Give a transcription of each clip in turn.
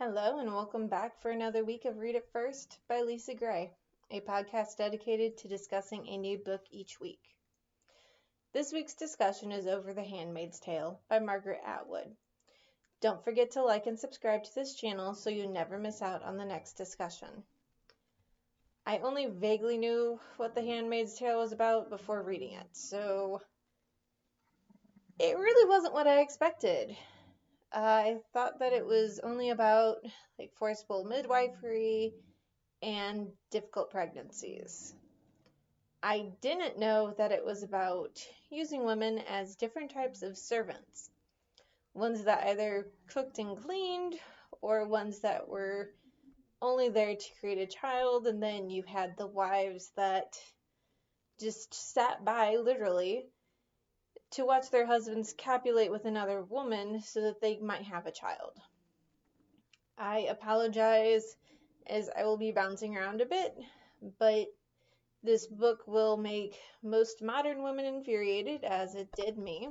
Hello, and welcome back for another week of Read It First by Lisa Gray, a podcast dedicated to discussing a new book each week. This week's discussion is over The Handmaid's Tale by Margaret Atwood. Don't forget to like and subscribe to this channel so you never miss out on the next discussion. I only vaguely knew what The Handmaid's Tale was about before reading it, so it really wasn't what I expected. I thought that it was only about forcible midwifery and difficult pregnancies. I didn't know that it was about using women as different types of servants. Ones that either cooked and cleaned, or ones that were only there to create a child, and then you had the wives that just sat by, literally, to watch their husbands copulate with another woman so that they might have a child. I apologize as I will be bouncing around a bit, but this book will make most modern women infuriated, as it did me.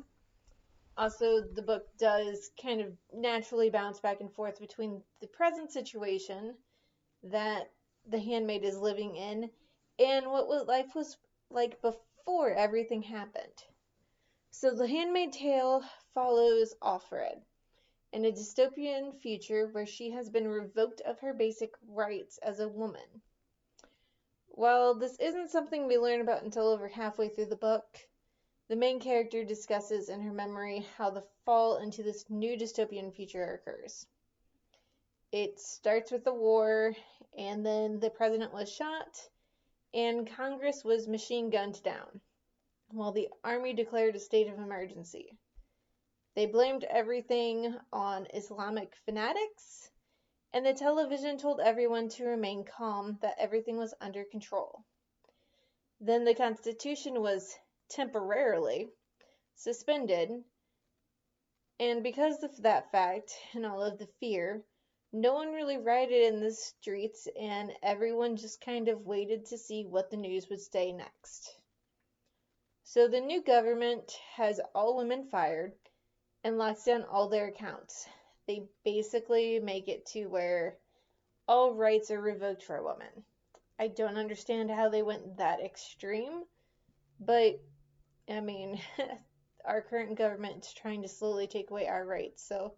Also, the book does kind of naturally bounce back and forth between the present situation that the handmaid is living in and what life was like before everything happened. So the Handmaid Tale follows Alfred in a dystopian future where she has been revoked of her basic rights as a woman. While this isn't something we learn about until over halfway through the book, the main character discusses in her memory how the fall into this new dystopian future occurs. It starts with the war, and then the president was shot, and Congress was machine gunned down, while the army declared a state of emergency. They blamed everything on Islamic fanatics, and the television told everyone to remain calm, that everything was under control. Then the Constitution was temporarily suspended, and because of that fact and all of the fear, no one really rioted in the streets, and everyone just kind of waited to see what the news would say next. So the new government has all women fired and locks down all their accounts. They basically make it to where all rights are revoked for a woman. I don't understand how they went that extreme, but I mean, our current government is trying to slowly take away our rights, so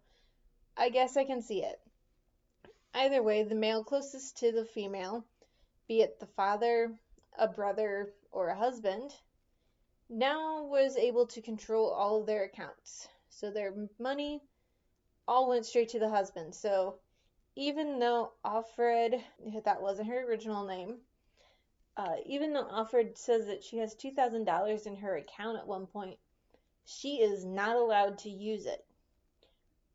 I guess I can see it. Either way, the male closest to the female, be it the father, a brother, or a husband, now was able to control all of their accounts. So their money all went straight to the husband. So even though Alfred, that wasn't her original name, even though Alfred says that she has $2,000 in her account at one point, she is not allowed to use it.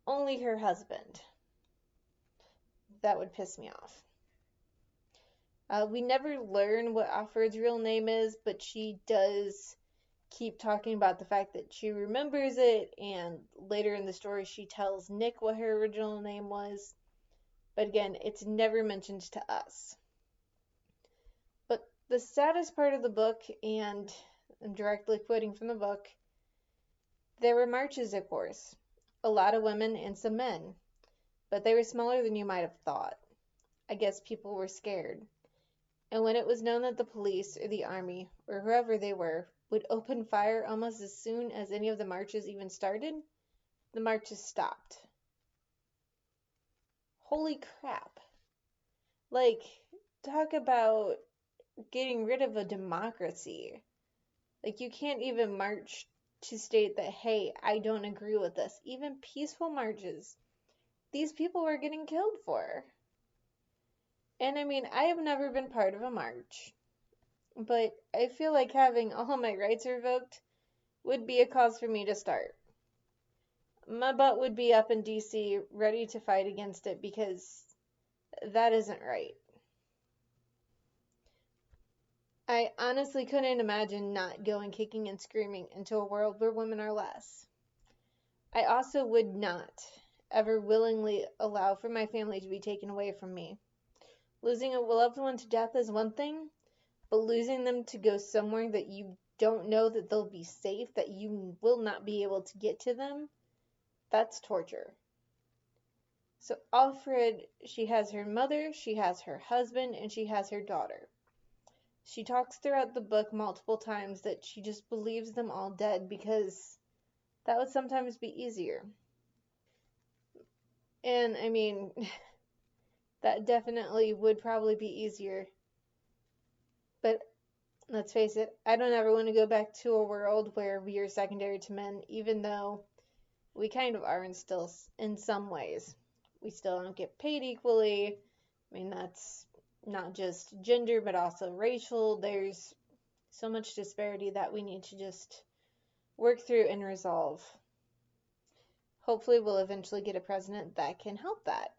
Only her husband. That would piss me off. We never learn what Alfred's real name is, but she does keep talking about the fact that she remembers it, and later in the story she tells Nick what her original name was. But again, it's never mentioned to us. But the saddest part of the book, and I'm directly quoting from the book, there were marches, of course. A lot of women and some men. But they were smaller than you might have thought. I guess people were scared. And when it was known that the police or the army, or whoever they were, would open fire almost as soon as any of the marches even started, the marches stopped. Holy crap. Like, talk about getting rid of a democracy. Like, you can't even march to state that, hey, I don't agree with this. Even peaceful marches, these people were getting killed for. And I mean, I have never been part of a march, but I feel like having all my rights revoked would be a cause for me to start. My butt would be up in DC ready to fight against it, because that isn't right. I honestly couldn't imagine not going kicking and screaming into a world where women are less. I also would not ever willingly allow for my family to be taken away from me. Losing a loved one to death is one thing, but losing them to go somewhere that you don't know that they'll be safe, that you will not be able to get to them, that's torture. So Alfred, she has her mother, she has her husband, and she has her daughter. She talks throughout the book multiple times that she just believes them all dead because that would sometimes be easier. And I mean, that definitely would probably be easier. But let's face it, I don't ever want to go back to a world where we are secondary to men, even though we kind of are in some ways. We still don't get paid equally. I mean, that's not just gender, but also racial. There's so much disparity that we need to just work through and resolve. Hopefully, we'll eventually get a president that can help that.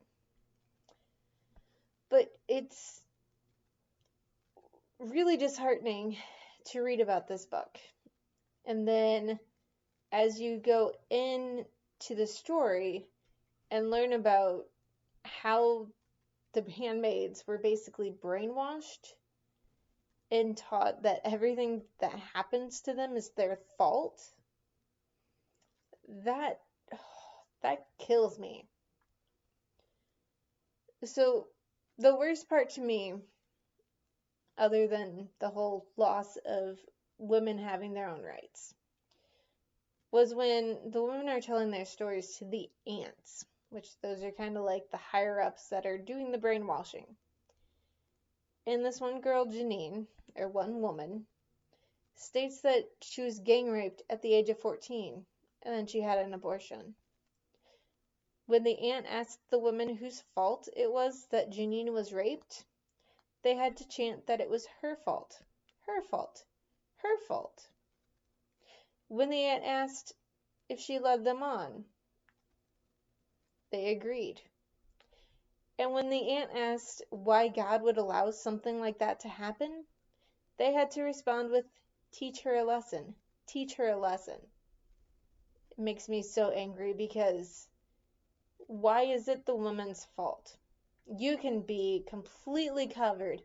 But it's really disheartening to read about this book. And then as you go into the story and learn about how the handmaids were basically brainwashed and taught that everything that happens to them is their fault, that that kills me. So the worst part to me, other than the whole loss of women having their own rights, was when the women are telling their stories to the aunts, which those are kind of like the higher ups that are doing the brainwashing. And this one girl, Janine, or one woman, states that she was gang raped at the age of 14 and then she had an abortion. When the aunt asked the woman whose fault it was that Janine was raped, they had to chant that it was her fault, her fault, her fault. When the aunt asked if she led them on, they agreed. And when the aunt asked why God would allow something like that to happen, they had to respond with, teach her a lesson, teach her a lesson. It makes me so angry because why is it the woman's fault? You can be completely covered,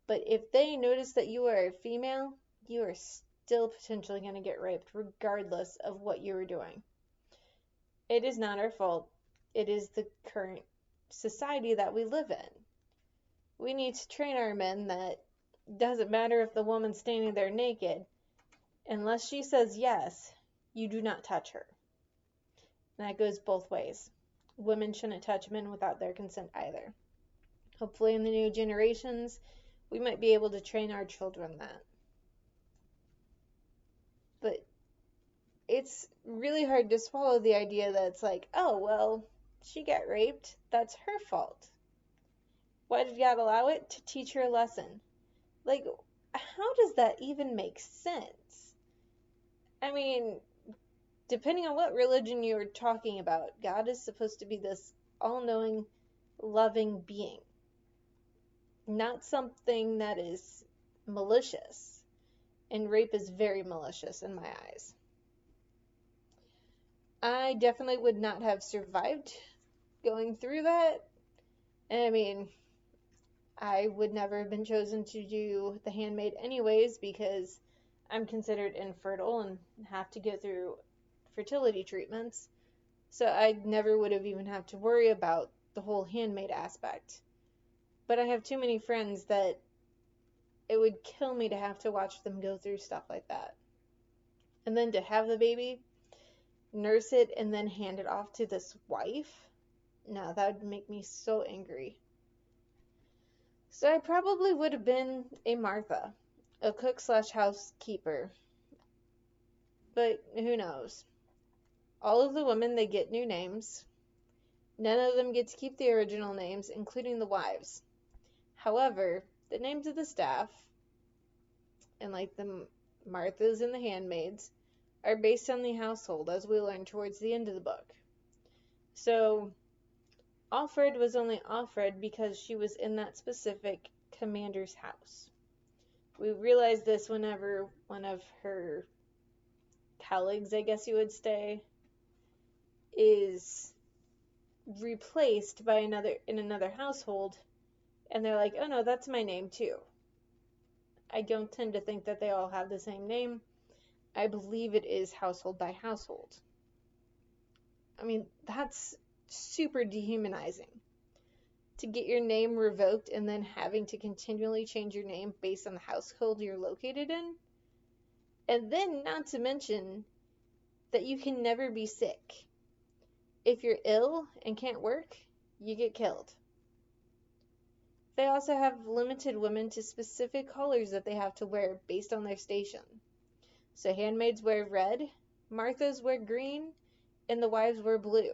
but if they notice that you are a female, you are still potentially going to get raped regardless of what you were doing. It is not our fault. It is the current society that we live in. We need to train our men that doesn't matter if the woman's standing there naked, unless she says yes, you do not touch her. And that goes both ways. Women shouldn't touch men without their consent either. Hopefully in the new generations, we might be able to train our children that. But it's really hard to swallow the idea that it's like, oh, well, she got raped. That's her fault. Why did God allow it? To teach her a lesson. Like, how does that even make sense? I mean, depending on what religion you're talking about, God is supposed to be this all-knowing, loving being. Not something that is malicious. And rape is very malicious in my eyes. I definitely would not have survived going through that. And I mean, I would never have been chosen to do The Handmaid anyways because I'm considered infertile and have to go through fertility treatments. So I never would have even had to worry about the whole handmaid aspect. But I have too many friends that it would kill me to have to watch them go through stuff like that. And then to have the baby, nurse it, and then hand it off to this wife? No, that would make me so angry. So I probably would have been a Martha, a cook slash housekeeper. But who knows? All of the women, they get new names. None of them get to keep the original names, including the wives. However, the names of the staff, and like the Marthas and the handmaids, are based on the household, as we learn towards the end of the book. So, Alfred was only Alfred because she was in that specific commander's house. We realized this whenever one of her colleagues, I guess you would say, is replaced by another in another household, and they're like, oh no, that's my name too. I don't tend to think that they all have the same name. I believe it is household by household. I mean, that's super dehumanizing. To get your name revoked and then having to continually change your name based on the household you're located in. And then, not to mention, that you can never be sick. If you're ill and can't work, you get killed. They also have limited women to specific colors that they have to wear based on their station. So handmaids wear red, Marthas wear green, and the wives wear blue.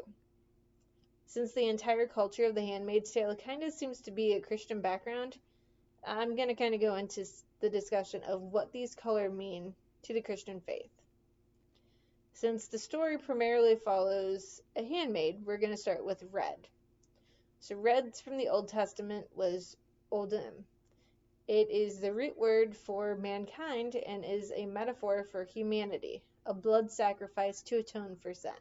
Since the entire culture of The Handmaid's Tale kind of seems to be a Christian background, I'm going to kind of go into the discussion of what these colors mean to the Christian faith. Since the story primarily follows a handmaid, we're going to start with red. So red from the Old Testament was Odim. It is the root word for mankind and is a metaphor for humanity, a blood sacrifice to atone for sin.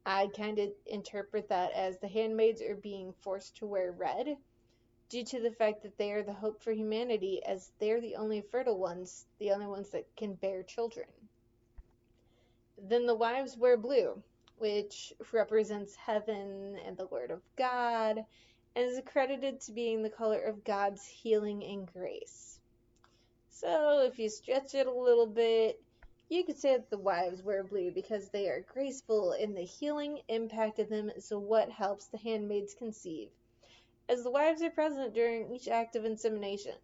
I kind of interpret that as the handmaids are being forced to wear red due to the fact that they are the hope for humanity, as they're the only fertile ones, the only ones that can bear children. Then the wives wear blue, which represents heaven and the Word of God, and is accredited to being the color of God's healing and grace. So if you stretch it a little bit, you could say that the wives wear blue because they are graceful and the healing impact of them is what helps the handmaids conceive, as the wives are present during each act of insemination.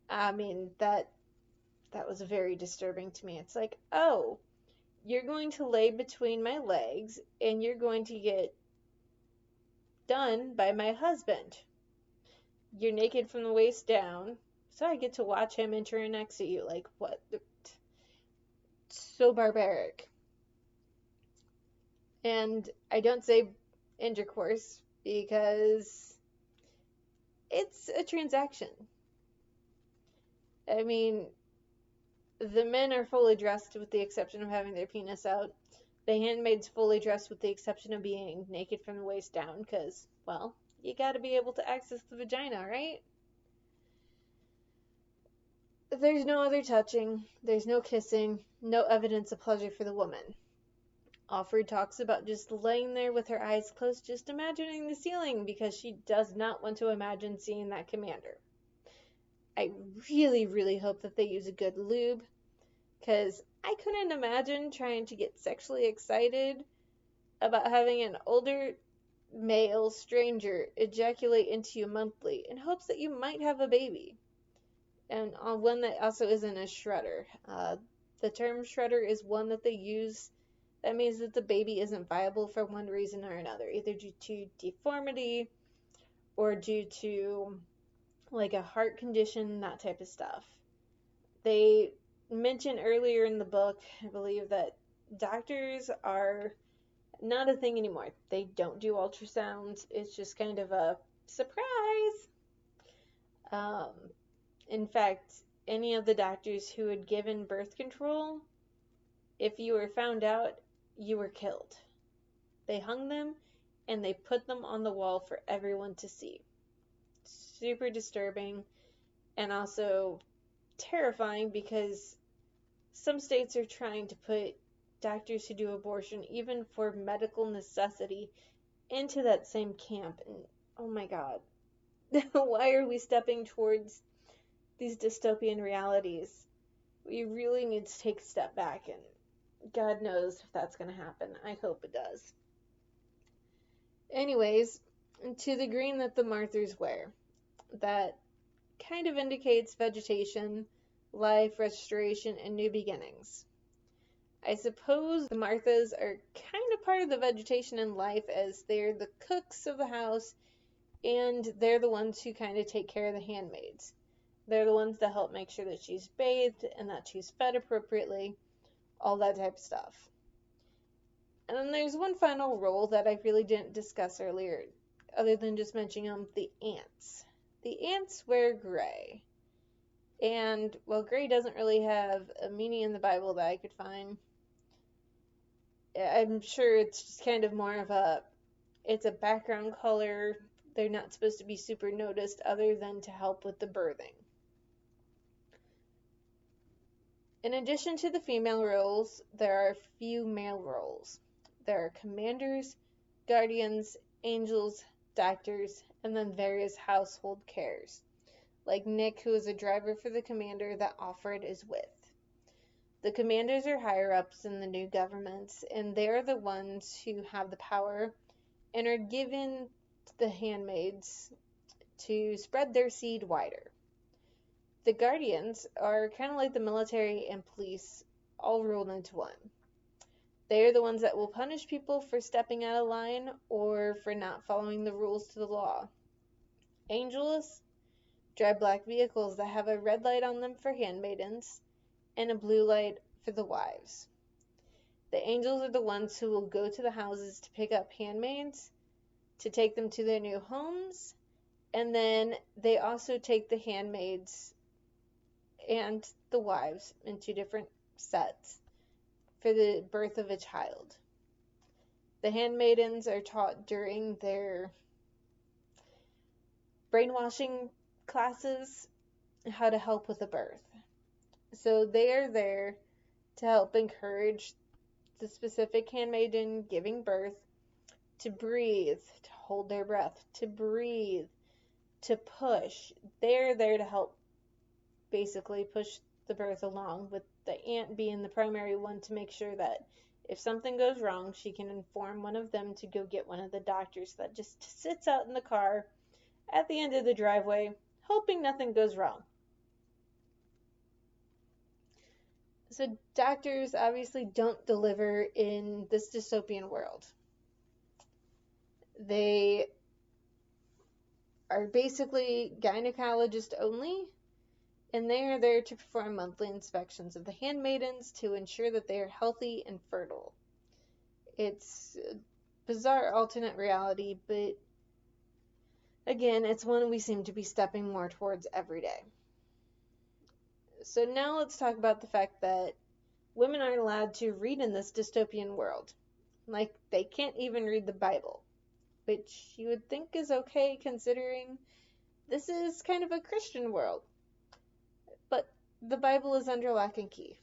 I mean, that was very disturbing to me. It's like, oh, you're going to lay between my legs and you're going to get done by my husband. You're naked from the waist down, so I get to watch him enter next to you. Like, what? So barbaric. And I don't say intercourse because it's a transaction. I mean, the men are fully dressed with the exception of having their penis out. The handmaid's fully dressed with the exception of being naked from the waist down because, well, you gotta be able to access the vagina, right? There's no other touching, there's no kissing, no evidence of pleasure for the woman. Offred talks about just laying there with her eyes closed, just imagining the ceiling because she does not want to imagine seeing that commander. I really, really hope that they use a good lube, because I couldn't imagine trying to get sexually excited about having an older male stranger ejaculate into you monthly in hopes that you might have a baby. And on one that also isn't a shredder. The term shredder is one that they use that means that the baby isn't viable for one reason or another, either due to deformity or due to like a heart condition, that type of stuff. They mentioned earlier in the book, I believe, that doctors are not a thing anymore. They don't do ultrasounds. It's just kind of a surprise. In fact, any of the doctors who had given birth control, if you were found out, you were killed. They hung them and they put them on the wall for everyone to see. Super disturbing and also terrifying because some states are trying to put doctors who do abortion, even for medical necessity, into that same camp. And oh my God, why are we stepping towards these dystopian realities? We really need to take a step back, and God knows if that's going to happen. I hope it does. Anyways, to the green that the Marthas wear, that kind of indicates vegetation, life, restoration, and new beginnings. I suppose the Marthas are kind of part of the vegetation in life, as they're the cooks of the house and they're the ones who kind of take care of the handmaids. They're the ones that help make sure that she's bathed and that she's fed appropriately, all that type of stuff. And then there's one final role that I really didn't discuss earlier, other than just mentioning them, the ants. The ants wear gray. And, well, gray doesn't really have a meaning in the Bible that I could find. I'm sure it's just kind of more of it's a background color. They're not supposed to be super noticed other than to help with the birthing. In addition to the female roles, there are a few male roles. There are commanders, guardians, angels, doctors, and then various household cares, like Nick, who is a driver for the commander that Alfred is with. The commanders are higher-ups in the new government, and they are the ones who have the power and are given the handmaids to spread their seed wider. The guardians are kind of like the military and police all rolled into one. They are the ones that will punish people for stepping out of line or for not following the rules to the law. Angels drive black vehicles that have a red light on them for handmaidens and a blue light for the wives. The angels are the ones who will go to the houses to pick up handmaids, to take them to their new homes, and then they also take the handmaids and the wives in two different sets for the birth of a child. The handmaidens are taught during their brainwashing classes how to help with a birth. So they are there to help encourage the specific handmaiden giving birth to breathe, to hold their breath, to breathe, to push. They're there to help basically push the birth along, with the aunt being the primary one to make sure that if something goes wrong, she can inform one of them to go get one of the doctors that just sits out in the car at the end of the driveway, hoping nothing goes wrong. So doctors obviously don't deliver in this dystopian world. They are basically gynecologists only, and they are there to perform monthly inspections of the handmaidens to ensure that they are healthy and fertile. It's a bizarre alternate reality, but again, it's one we seem to be stepping more towards every day. So now let's talk about the fact that women aren't allowed to read in this dystopian world. Like, they can't even read the Bible, which you would think is okay considering this is kind of a Christian world. But the Bible is under lock and key.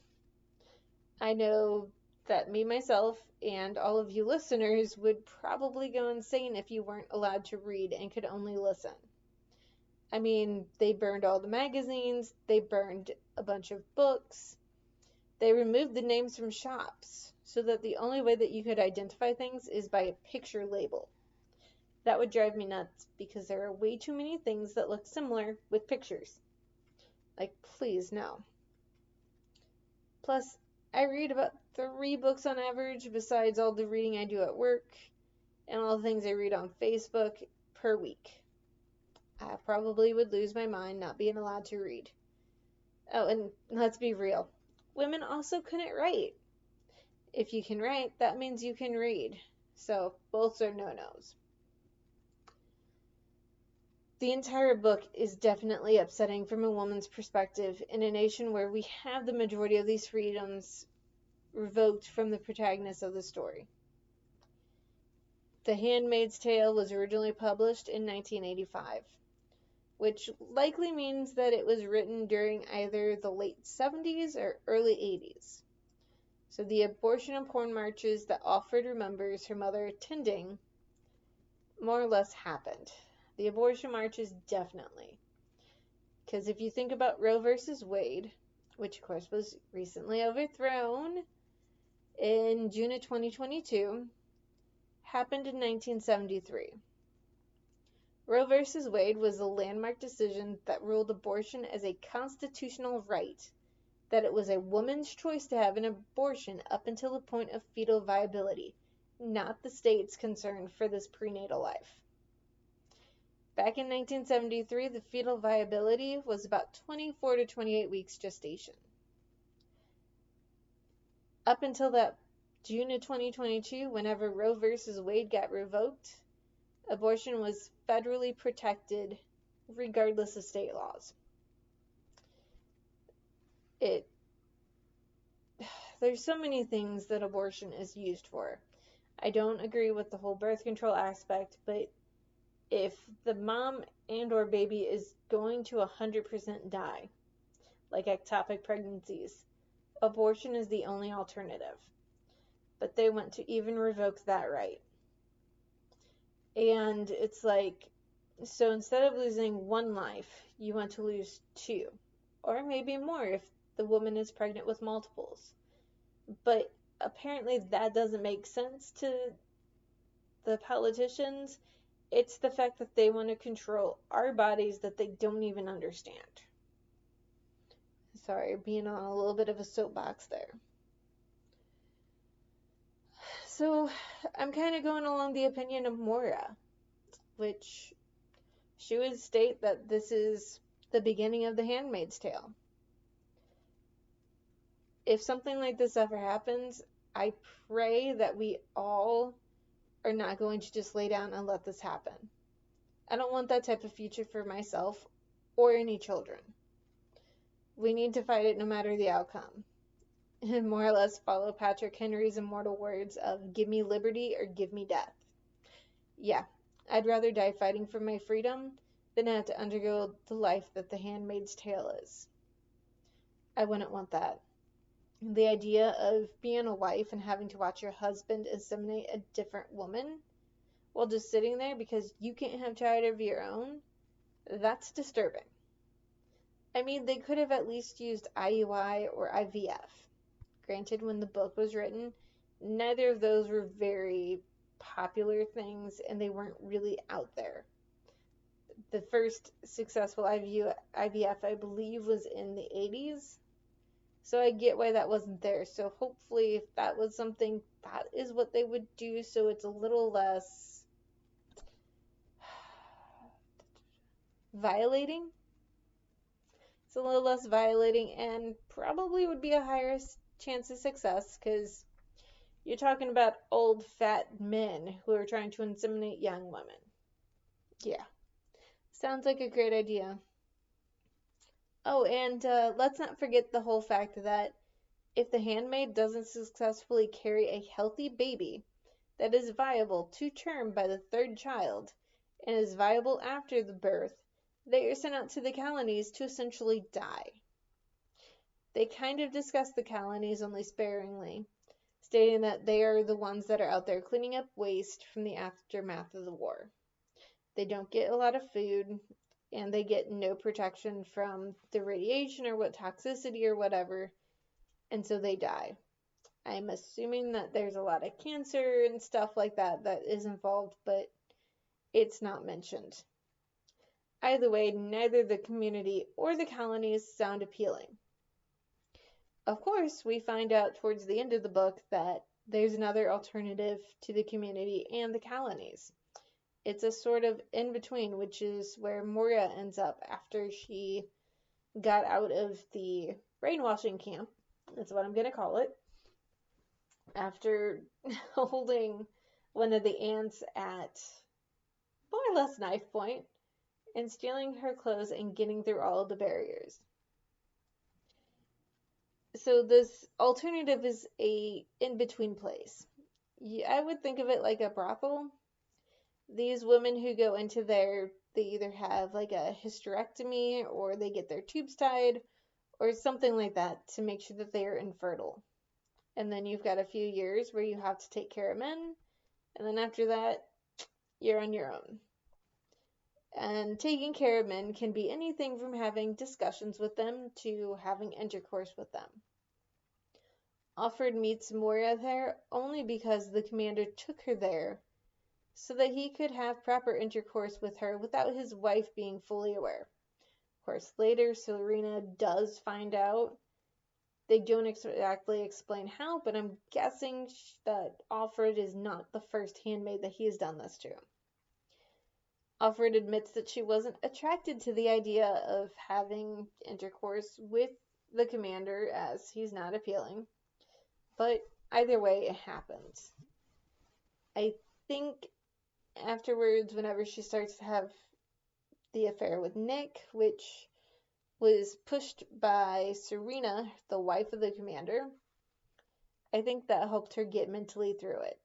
I know that me, myself, and all of you listeners would probably go insane if you weren't allowed to read and could only listen. I mean, they burned all the magazines, they burned a bunch of books, they removed the names from shops so that the only way that you could identify things is by a picture label. That would drive me nuts because there are way too many things that look similar with pictures. Like, please, no. Plus, I read about 3 books on average besides all the reading I do at work and all the things I read on Facebook per week. I probably would lose my mind not being allowed to read. Oh, and let's be real. Women also couldn't write. If you can write, that means you can read. So, both are no-nos. The entire book is definitely upsetting from a woman's perspective in a nation where we have the majority of these freedoms revoked from the protagonist of the story. The Handmaid's Tale was originally published in 1985, which likely means that it was written during either the late 70s or early 80s. So the abortion and porn marches that Alfred remembers her mother attending more or less happened. The abortion marches, definitely. Because if you think about Roe versus Wade, which of course was recently overthrown in June of 2022, happened in 1973. Roe versus Wade was a landmark decision that ruled abortion as a constitutional right, that it was a woman's choice to have an abortion up until the point of fetal viability, not the state's concern for this prenatal life. Back in 1973, the fetal viability was about 24 to 28 weeks gestation. Up until that June of 2022, whenever Roe versus Wade got revoked, abortion was federally protected regardless of state laws. There's so many things that abortion is used for. I don't agree with the whole birth control aspect, but if the mom and or baby is going to 100% die, like ectopic pregnancies, abortion is the only alternative. But they want to even revoke that right. And it's like, so instead of losing one life, you want to lose two, or maybe more if the woman is pregnant with multiples. But apparently that doesn't make sense to the politicians. It's the fact that they want to control our bodies that they don't even understand. Sorry, being on a little bit of a soapbox there. So I'm kind of going along the opinion of Moira, which she would state that this is the beginning of the Handmaid's Tale. If something like this ever happens, I pray that we all are not going to just lay down and let this happen. I don't want that type of future for myself or any children. We need to fight it no matter the outcome. And more or less follow Patrick Henry's immortal words of give me liberty or give me death. Yeah, I'd rather die fighting for my freedom than have to undergo the life that the Handmaid's Tale is. I wouldn't want that. The idea of being a wife and having to watch your husband inseminate a different woman while just sitting there because you can't have child of your own, that's disturbing. I mean, they could have at least used IUI or IVF. Granted, when the book was written, neither of those were very popular things and they weren't really out there. The first successful IVF, I believe, was in the 80s. So I get why that wasn't there. So hopefully if that was something, that is what they would do, so it's a little less violating. It's a little less violating and probably would be a higher chance of success because you're talking about old fat men who are trying to inseminate young women. Yeah, sounds like a great idea. Oh, and let's not forget the whole fact that if the handmaid doesn't successfully carry a healthy baby that is viable to term by the third child and is viable after the birth, they are sent out to the colonies to essentially die. They kind of discuss the colonies only sparingly, stating that they are the ones that are out there cleaning up waste from the aftermath of the war. They don't get a lot of food, and they get no protection from the radiation or what toxicity or whatever, and so they die. I'm assuming that there's a lot of cancer and stuff like that that is involved, but it's not mentioned. Either way, neither the community or the colonies sound appealing. Of course, we find out towards the end of the book that there's another alternative to the community and the colonies. It's a sort of in-between, which is where Moira ends up after she got out of the brainwashing camp. That's what I'm going to call it. After holding one of the aunts at more or less knife point and stealing her clothes and getting through all of the barriers. So this alternative is a in-between place. I would think of it like a brothel. These women who go into there, they either have like a hysterectomy or they get their tubes tied or something like that to make sure that they are infertile. And then you've got a few years where you have to take care of men, and then after that, you're on your own. And taking care of men can be anything from having discussions with them to having intercourse with them. Alfred meets Moira there only because the commander took her there so that he could have proper intercourse with her without his wife being fully aware. Of course, later Serena does find out. They don't exactly explain how, but I'm guessing that Alfred is not the first handmaid that he has done this to. Alfred admits that she wasn't attracted to the idea of having intercourse with the commander as he's not appealing. But either way, it happens. I think afterwards, whenever she starts to have the affair with Nick, which was pushed by Serena, the wife of the commander, I think that helped her get mentally through it.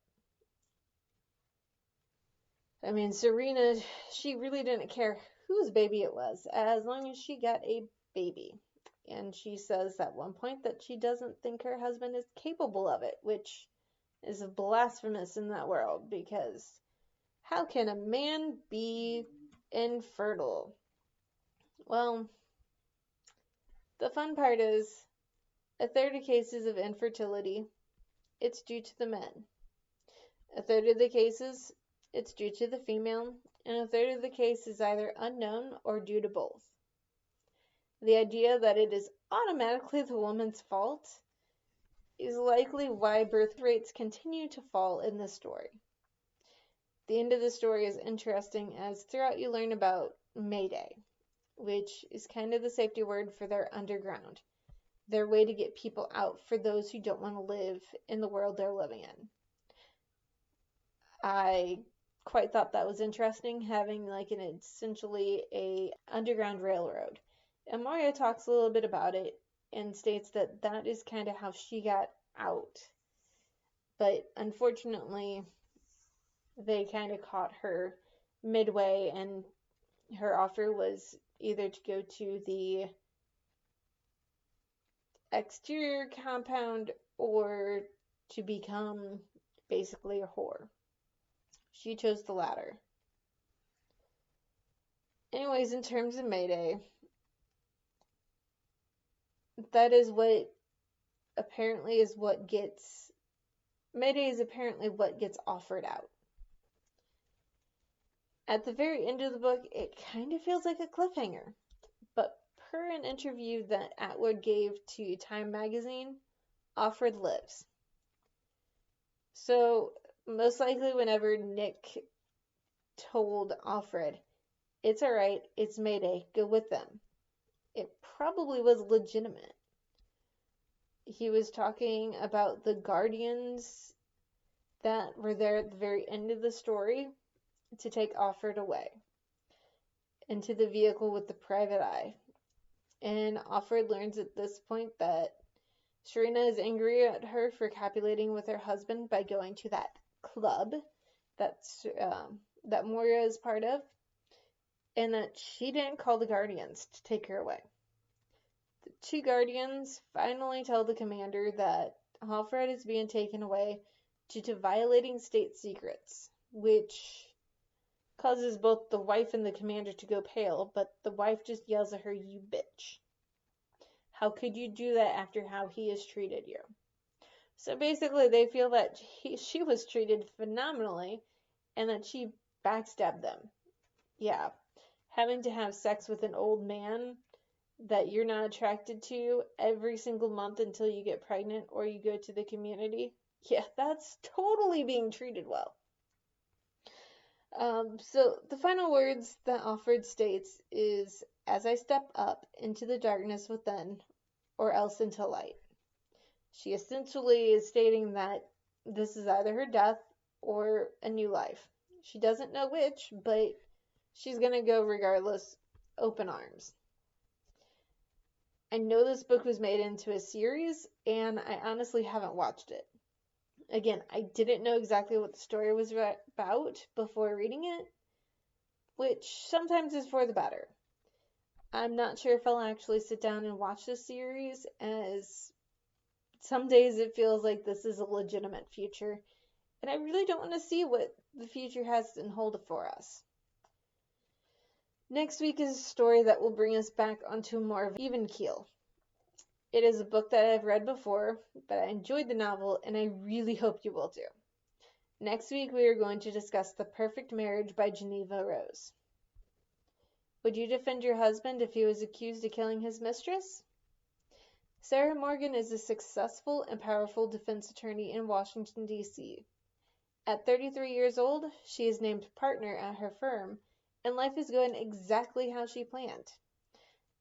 I mean, Serena, she really didn't care whose baby it was, as long as she got a baby. And she says at one point that she doesn't think her husband is capable of it, which is blasphemous in that world, because How can a man be infertile? Well, the fun part is a third of cases of infertility, it's due to the men. A third of the cases, it's due to the female, and a third of the case is either unknown or due to both. The idea that it is automatically the woman's fault is likely why birth rates continue to fall in this story. The end of the story is interesting as throughout you learn about Mayday, which is kind of the safety word for their underground, their way to get people out for those who don't want to live in the world they're living in. I quite thought that was interesting, having like an essentially a underground railroad. And Maria talks a little bit about it and states that that is kind of how she got out. But unfortunately, they kind of caught her midway, and her offer was either to go to the exterior compound or to become basically a whore. She chose the latter. Anyways, in terms of Mayday, that is what apparently is what gets Mayday is apparently what gets offered out. At the very end of the book, it kind of feels like a cliffhanger, but per an interview that Atwood gave to Time magazine, Offred lives. So, most likely whenever Nick told Offred, it's alright, it's Mayday, go with them, it probably was legitimate. He was talking about the guardians that were there at the very end of the story to take Offred away into the vehicle with the private eye. And Offred learns at this point that Sharina is angry at her for copulating with her husband by going to that club that Moira is part of, and that she didn't call the guardians to take her away. The two guardians finally tell the commander that Offred is being taken away due to violating state secrets, which causes both the wife and the commander to go pale, but the wife just yells at her, "You bitch. How could you do that after how he has treated you?" So basically they feel that she was treated phenomenally and that she backstabbed them. Yeah, having to have sex with an old man that you're not attracted to every single month until you get pregnant or you go to the community. Yeah, that's totally being treated well. So the final words that Offred states is, "As I step up into the darkness within, or else into light." She essentially is stating that this is either her death or a new life. She doesn't know which, but she's gonna go regardless, open arms. I know this book was made into a series, and I honestly haven't watched it. Again, I didn't know exactly what the story was about before reading it, which sometimes is for the better. I'm not sure if I'll actually sit down and watch this series, as some days it feels like this is a legitimate future, and I really don't want to see what the future has in hold for us. Next week is a story that will bring us back onto more of an even keel. It is a book that I've read before, but I enjoyed the novel, and I really hope you will too. Next week we are going to discuss The Perfect Marriage by Geneva Rose. Would you defend your husband if he was accused of killing his mistress? Sarah Morgan is a successful and powerful defense attorney in Washington, D.C. At 33 years old, she is named partner at her firm, and life is going exactly how she planned.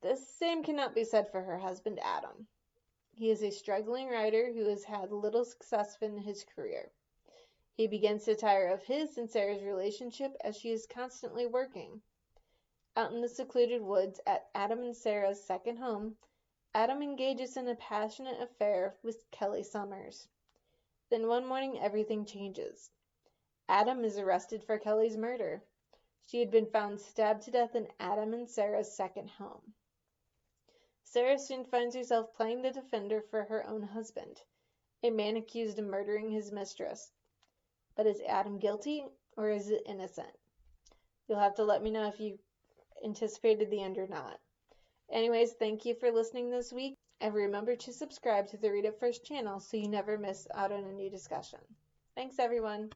The same cannot be said for her husband, Adam. He is a struggling writer who has had little success in his career. He begins to tire of his and Sarah's relationship as she is constantly working. Out in the secluded woods at Adam and Sarah's second home, Adam engages in a passionate affair with Kelly Summers. Then one morning everything changes. Adam is arrested for Kelly's murder. She had been found stabbed to death in Adam and Sarah's second home. Sarah soon finds herself playing the defender for her own husband, a man accused of murdering his mistress. But is Adam guilty, or is it innocent? You'll have to let me know if you anticipated the end or not. Anyways, thank you for listening this week, and remember to subscribe to the Read It First channel so you never miss out on a new discussion. Thanks, everyone.